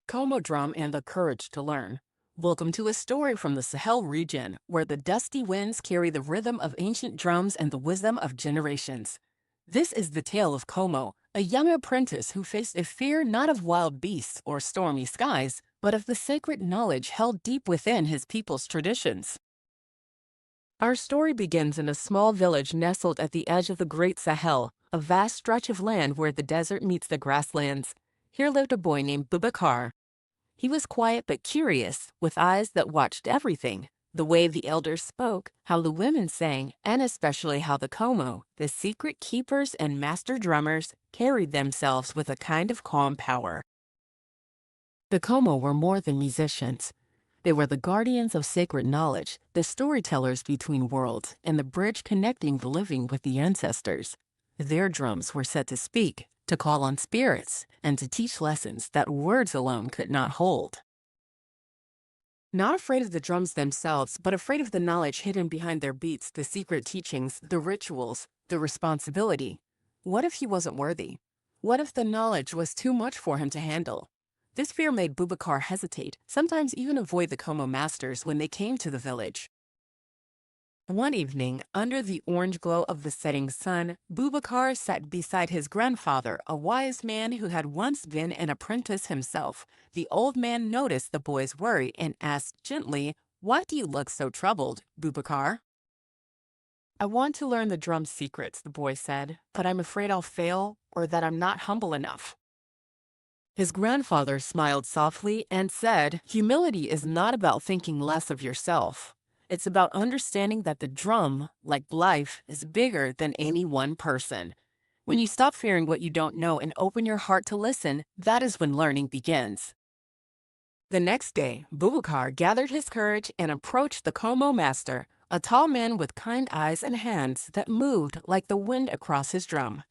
Komo drum and the courage to learn. Welcome to a story from the Sahel region, where the dusty winds carry the rhythm of ancient drums and the wisdom of generations. This is the tale of Komo, a young apprentice who faced a fear not of wild beasts or stormy skies, but of the sacred knowledge held deep within his people's traditions. Our story begins in a small village nestled at the edge of the Great Sahel, a vast stretch of land where the desert meets the grasslands. Here lived a boy named Bubakar. He was quiet but curious, with eyes that watched everything. The way the elders spoke, how the women sang, and especially how the Komo, the secret keepers and master drummers, carried themselves with a kind of calm power. The Komo were more than musicians. They were the guardians of sacred knowledge, the storytellers between worlds, and the bridge connecting the living with the ancestors. Their drums were set to speak, to call on spirits, and to teach lessons that words alone could not hold. Not afraid of the drums themselves, but afraid of the knowledge hidden behind their beats, the secret teachings, the rituals, the responsibility. What if he wasn't worthy? What if the knowledge was too much for him to handle? This fear made Bubakar hesitate, sometimes even avoid the Komo masters when they came to the village. One evening, under the orange glow of the setting sun, Bubakar sat beside his grandfather, a wise man who had once been an apprentice himself. The old man noticed the boy's worry and asked gently, "Why do you look so troubled, Bubakar?" "I want to learn the drum's secrets," the boy said, "but I'm afraid I'll fail or that I'm not humble enough." His grandfather smiled softly and said, "Humility is not about thinking less of yourself. It's about understanding that the drum, like life, is bigger than any one person. When you stop fearing what you don't know and open your heart to listen, that is when learning begins." The next day, Bubakar gathered his courage and approached the Komo master, a tall man with kind eyes and hands that moved like the wind across his drum.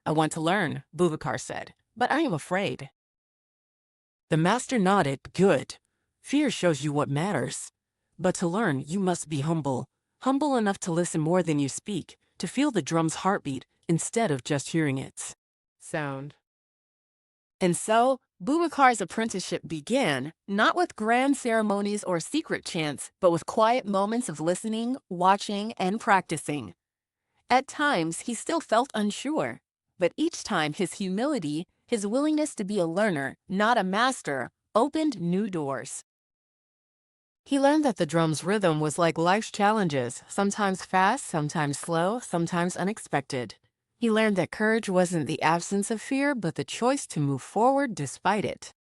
"I want to learn," Bubakar said, "but I am afraid." The master nodded. "Good. Fear shows you what matters. But to learn, you must be humble. Humble enough to listen more than you speak, to feel the drum's heartbeat instead of just hearing its sound." And so, Bubakar's apprenticeship began, not with grand ceremonies or secret chants, but with quiet moments of listening, watching, and practicing. At times, he still felt unsure, but each time his humility, his willingness to be a learner, not a master, opened new doors. He learned that the drum's rhythm was like life's challenges, sometimes fast, sometimes slow, sometimes unexpected. He learned that courage wasn't the absence of fear, but the choice to move forward despite it.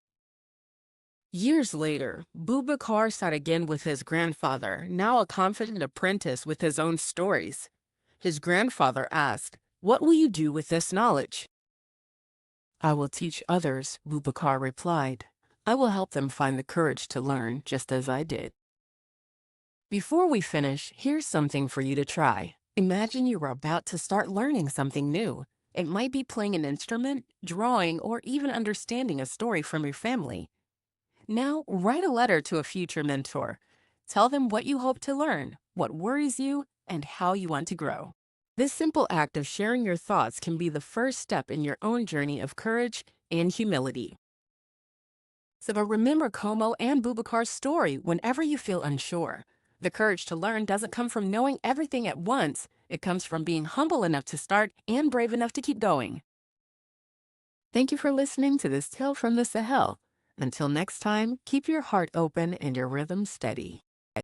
Years later, Bubakar sat again with his grandfather, now a confident apprentice with his own stories. His grandfather asked, "What will you do with this knowledge?" "I will teach others," Bubakar replied. "I will help them find the courage to learn, just as I did." Before we finish, here's something for you to try. Imagine you are about to start learning something new. It might be playing an instrument, drawing, or even understanding a story from your family. Now, write a letter to a future mentor. Tell them what you hope to learn, what worries you, and how you want to grow. This simple act of sharing your thoughts can be the first step in your own journey of courage and humility. So remember Komo and Bubakar's story whenever you feel unsure. The courage to learn doesn't come from knowing everything at once. It comes from being humble enough to start and brave enough to keep going. Thank you for listening to this tale from the Sahel. Until next time, keep your heart open and your rhythm steady.